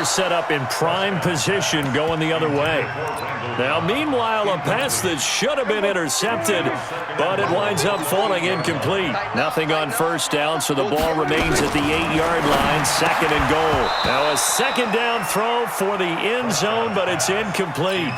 They're set up in prime position going the other way. Now, meanwhile, a pass that should have been intercepted, but it winds up falling incomplete. Nothing on first down, so the ball remains at the 8-yard line, second and goal. Now, a second down throw for the end zone, but it's incomplete.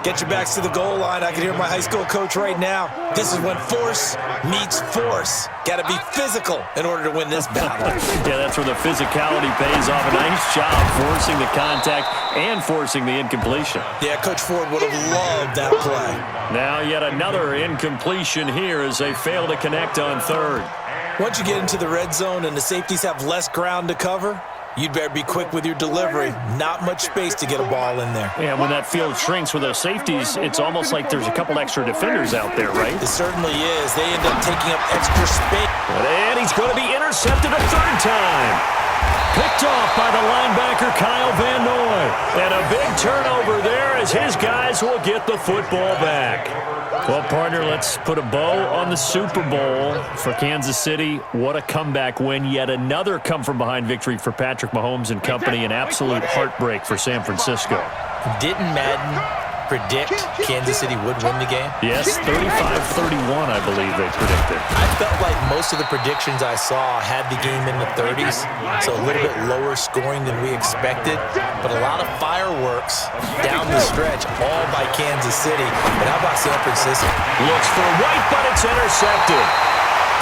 Get your backs to the goal line. I can hear my high school coach right now. This is when force meets force. Got to be physical in order to win this battle. Yeah, that's where the physicality pays off. A nice job forcing the contact and forcing the incompletion. Yeah, Coach Ford would have loved that play. Now yet another incompletion here as they fail to connect on third. Once you get into the red zone and the safeties have less ground to cover, you'd better be quick with your delivery. Not much space to get a ball in there. Yeah, when that field shrinks with those safeties, it's almost like there's a couple extra defenders out there, right? It certainly is. They end up taking up extra space. And he's going to be intercepted a third time. Picked off by the linebacker, Kyle Van Noy. And a big turnover there as his guys will get the football back. Well, partner, let's put a bow on the Super Bowl for Kansas City. What a comeback win. Yet another come-from-behind victory for Patrick Mahomes and company. An absolute heartbreak for San Francisco. Didn't Madden predict Kansas City would win the game? Yes, 35-31, I believe they predicted. I felt like most of the predictions I saw had the game in the 30s, so a little bit lower scoring than we expected, but a lot of fireworks down the stretch, all by Kansas City. But how about San Francisco? Looks for White, but it's intercepted.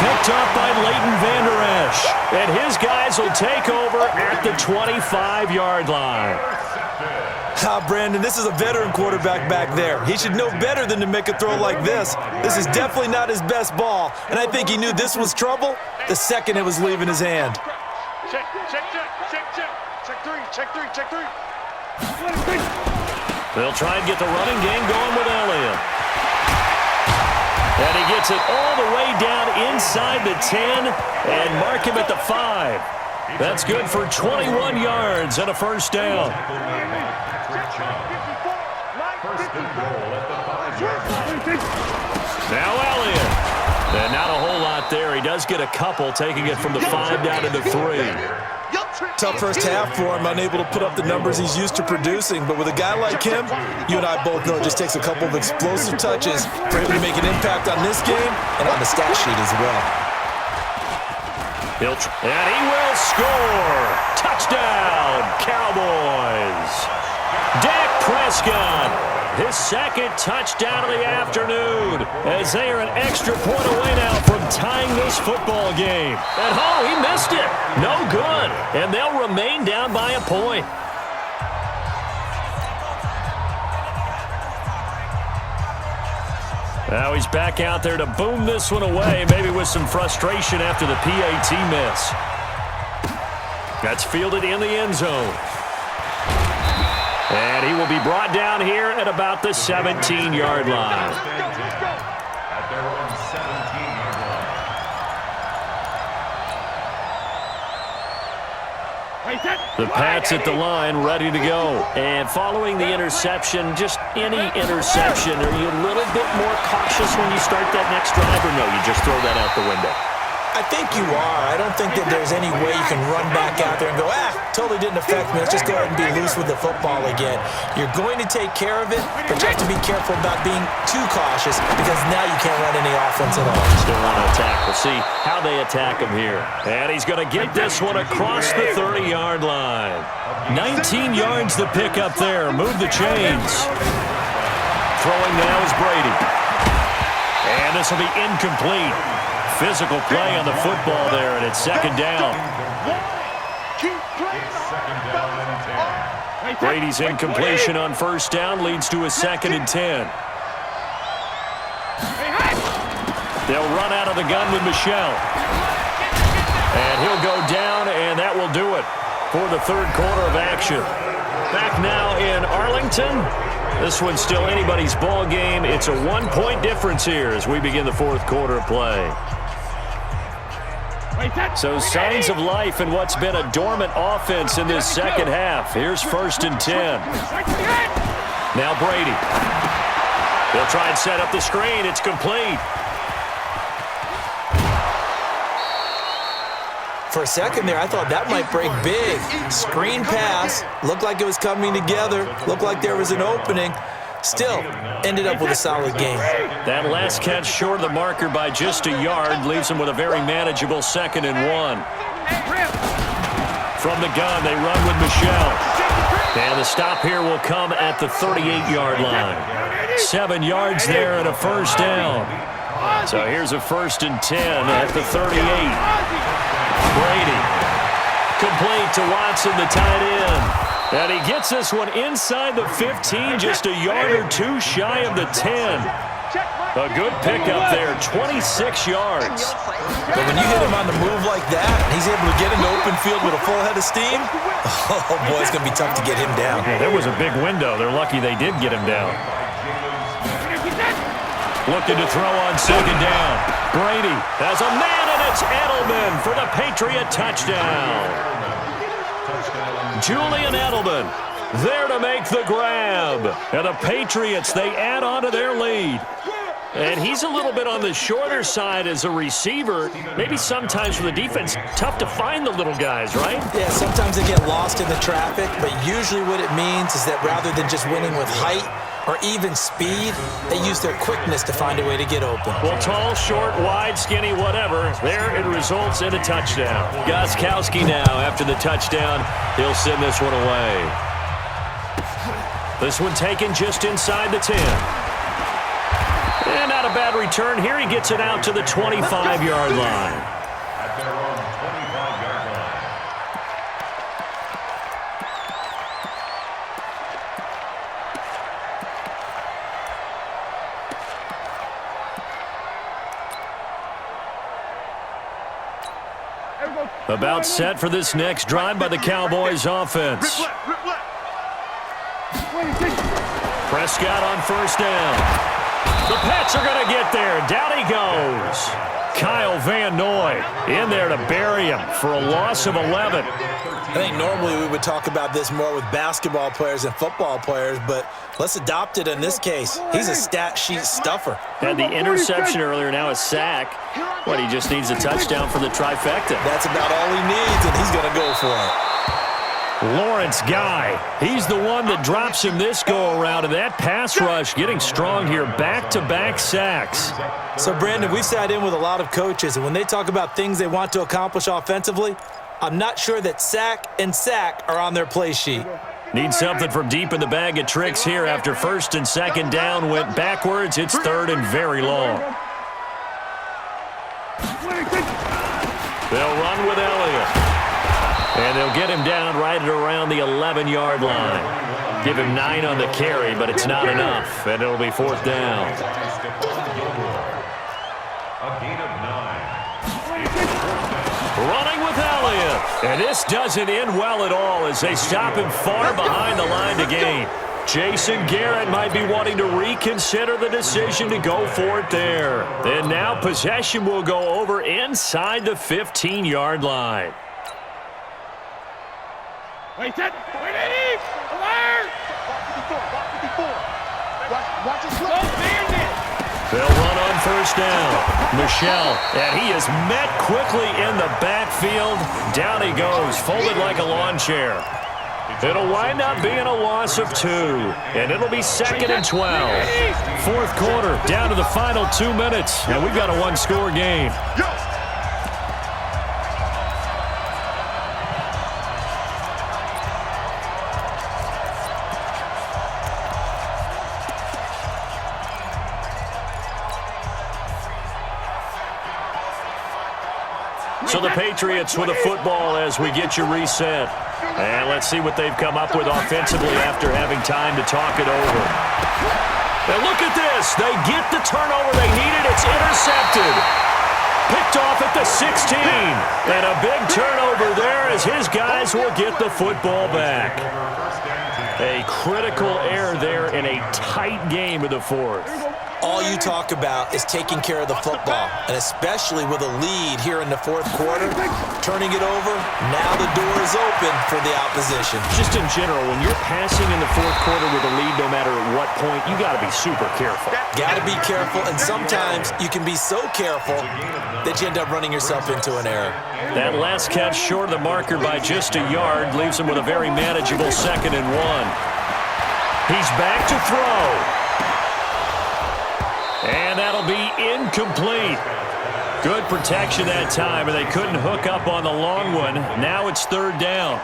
Picked up by Leighton Vander Esch. And his guys will take over at the 25-yard line. Brandon, this is a veteran quarterback back there. He should know better than to make a throw like this. This is definitely not his best ball, and I think he knew this was trouble the second it was leaving his hand. Check three. They'll try and get the running game going with Elliott. And he gets it all the way down inside the 10 and mark him at the 5. That's good for 21 yards and a first down. Now Elliott. And not a whole lot there. He does get a couple, taking it from the 5 down to the 3. Tough first half for him, unable to put up the numbers he's used to producing. But with a guy like him, you and I both know it just takes a couple of explosive touches for him to make an impact on this game and on the stat sheet as well. And he will score. Touchdown, Cowboys. Dak Prescott, his second touchdown of the afternoon, as they are an extra point away now from tying this football game. And he missed it. No good. And they'll remain down by a point. Now he's back out there to boom this one away, maybe with some frustration after the PAT miss. That's fielded in the end zone. And he will be brought down here at about the 17-yard line. The Pats at the line, ready to go. And following the interception, just any interception, are you a little bit more cautious when you start that next drive, or no, you just throw that out the window? I think you are. I don't think that there's any way you can run back out there and go, totally didn't affect me. Let's just go ahead and be loose with the football again. You're going to take care of it, but you have to be careful about being too cautious because now you can't run any offense at all. Still want to attack. We'll see how they attack him here. And he's going to get this one across the 30-yard line. 19 yards to pick up there. Move the chains. Throwing now is Brady. And this will be incomplete. Physical play on the football there, and it's second down. Brady's incompletion on first down leads to a 2nd and 10. They'll run out of the gun with Michel. And he'll go down, and that will do it for the third quarter of action. Back now in Arlington. This one's still anybody's ball game. It's a 1-point difference here as we begin the fourth quarter of play. So signs of life in what's been a dormant offense in this second half. Here's 1st and 10. Now Brady. They'll try and set up the screen. It's complete. for a second there, I thought that might break big. Screen pass, looked like it was coming together, looked like there was an opening. Still, ended up with a solid game. That last catch short of the marker by just a yard leaves him with a very manageable 2nd and 1. From the gun, they run with Michelle. And the stop here will come at the 38-yard line. 7 yards there and a first down. So here's a 1st and 10 at the 38. Brady. Complete to Watson, the tight end. And he gets this one inside the 15, just a yard or two shy of the 10. A good pickup there, 26 yards. But when you hit him on the move like that, and he's able to get into open field with a full head of steam, oh boy, it's going to be tough to get him down. Yeah, there was a big window. They're lucky they did get him down. Looking to throw on 2nd down. Brady has a man, and it's Edelman for the Patriot touchdown. Julian Edelman there to make the grab. And the Patriots, they add on to their lead. And he's a little bit on the shorter side as a receiver. Maybe sometimes for the defense, tough to find the little guys, right? Yeah, sometimes they get lost in the traffic, but usually what it means is that rather than just winning with height or even speed, they use their quickness to find a way to get open. Well, tall, short, wide, skinny, whatever, there it results in a touchdown. Gostkowski now, after the touchdown, he'll send this one away. This one taken just inside the 10. And not a bad return here. He gets it out to the 25-yard line. About set for this next drive by the Cowboys offense. Prescott on 1st down. The Pats are going to get there. Down he goes. Kyle Van Noy in there to bury him for a loss of 11. I think normally we would talk about this more with basketball players and football players, but let's adopt it in this case. He's a stat sheet stuffer. Had the interception earlier, now a sack. What, he just needs a touchdown for the trifecta. That's about all he needs, and he's going to go for it. Lawrence Guy, he's the one that drops him this go-around, and that pass rush getting strong here, back-to-back sacks. So, Brandon, we've sat in with a lot of coaches, and when they talk about things they want to accomplish offensively, I'm not sure that sack and sack are on their play sheet. Need something from deep in the bag of tricks here after 1st and 2nd down went backwards. It's 3rd and very long. They'll run with Elliott. And they'll get him down right at around the 11-yard line. Give him 9 on the carry, but it's not enough, and it'll be 4th down. A gain of 9. Running with Elliott. And this doesn't end well at all as they stop him far behind the line to gain. Jason Garrett might be wanting to reconsider the decision to go for it there. And now possession will go over inside the 15-yard line. Wait, wait, alert! Watch it slow. They'll run on 1st down. Michelle, and he is met quickly in the backfield. Down he goes, folded like a lawn chair. It'll wind up being a loss of 2, and it'll be 2nd and 12. 4th quarter, down to the final 2 minutes, and we've got a one-score game. So the Patriots with a football as we get you reset. And let's see what they've come up with offensively after having time to talk it over. And look at this. They get the turnover they needed. It's intercepted. Picked off at the 16. And a big turnover there as his guys will get the football back. A critical error there in a tight game of the 4th. all you talk about is taking care of the football, and especially with a lead here in the fourth quarter, turning it over, now the door is open for the opposition. Just in general, when you're passing in the fourth quarter with a lead, no matter at what point, you got to be super careful. Got to be careful, and sometimes you can be so careful that you end up running yourself into an error. That last catch short of the marker by just a yard leaves him with a very manageable 2nd and 1. He's back to throw. And that'll be incomplete. Good protection that time, and they couldn't hook up on the long one. Now it's 3rd down.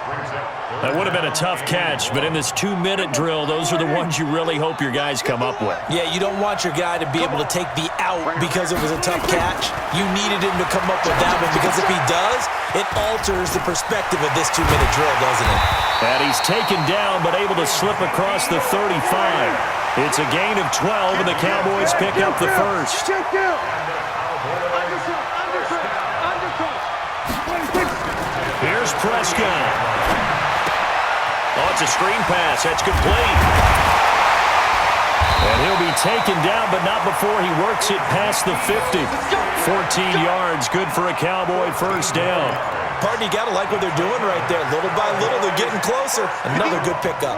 That would have been a tough catch, but in this 2-minute drill, those are the ones you really hope your guys come up with. Yeah, you don't want your guy to be able to take the out because it was a tough catch. You needed him to come up with that one, because if he does, it alters the perspective of this 2-minute drill, doesn't it? And he's taken down, but able to slip across the 35. It's a gain of 12, and the Cowboys pick up the first. Check down. Here's Prescott. Oh, it's a screen pass. That's complete. And he'll be taken down, but not before he works it past the 50. 14 yards, good for a Cowboy first down. Partner, you got to like what they're doing right there. Little by little, they're getting closer. Another good pickup.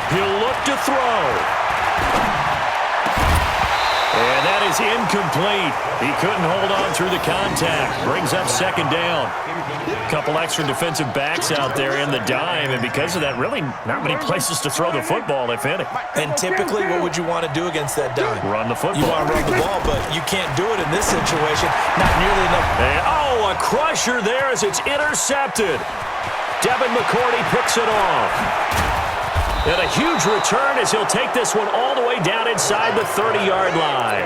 He'll look to throw. And that is incomplete. He couldn't hold on through the contact. Brings up 2nd down. A couple extra defensive backs out there in the dime, and because of that, really not many places to throw the football, if any. And typically, what would you want to do against that dime? Run the football. You want to run the ball, but you can't do it in this situation. Not nearly enough. And, oh, a crusher there as it's intercepted. Devin McCourty picks it off. And a huge return as he'll take this one all the way down inside the 30-yard line.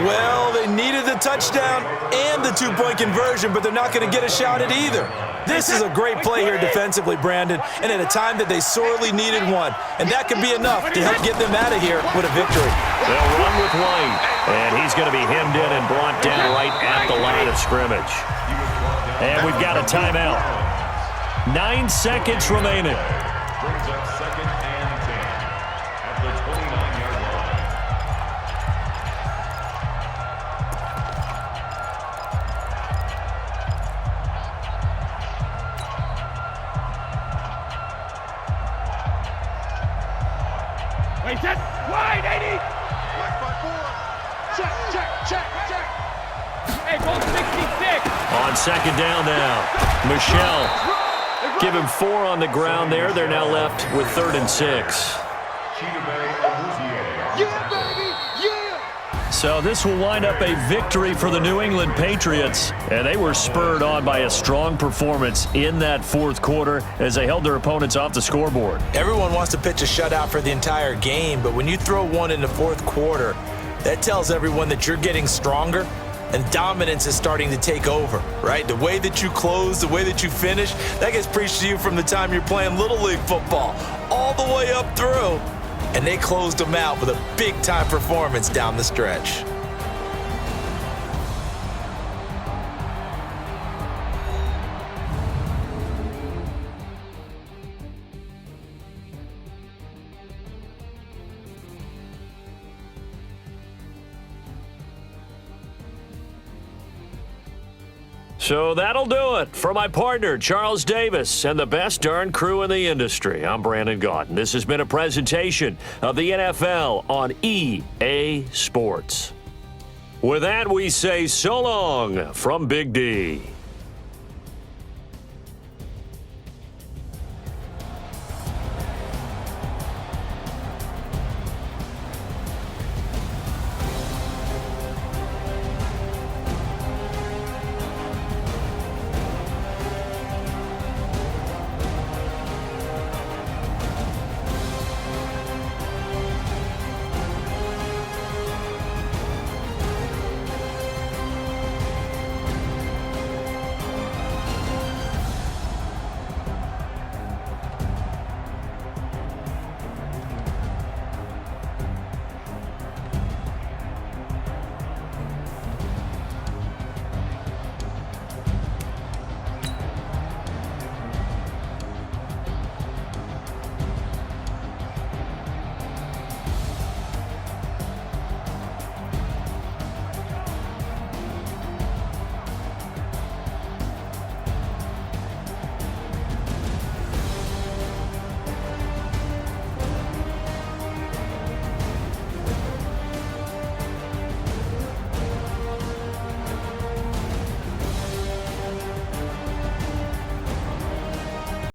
Well, they needed the touchdown and the 2-point conversion, but they're not going to get a shot at either. This is a great play here defensively, Brandon, and at a time that they sorely needed one. And that could be enough to help get them out of here with a victory. They'll run with White, and he's going to be hemmed in and brought down right at the line of scrimmage. And we've got a timeout. 9 seconds remaining. Brings up 2nd and 10 at the 29-yard line. Wait, set. Wide, 80. Black by 4. Check. Hey, goal 66. On 2nd down now, Michelle. Give him 4 on the ground there. They're now left with 3rd and 6. Yeah, baby, yeah. So this will wind up a victory for the New England Patriots. And they were spurred on by a strong performance in that fourth quarter as they held their opponents off the scoreboard. Everyone wants to pitch a shutout for the entire game, but when you throw one in the fourth quarter, that tells everyone that you're getting stronger and dominance is starting to take over, right? The way that you close, the way that you finish, that gets preached to you from the time you're playing Little League football all the way up through. And they closed them out with a big-time performance down the stretch. So that'll do it. For my partner, Charles Davis, and the best darn crew in the industry, I'm Brandon Gaudin. This has been a presentation of the NFL on EA Sports. With that, we say so long from Big D.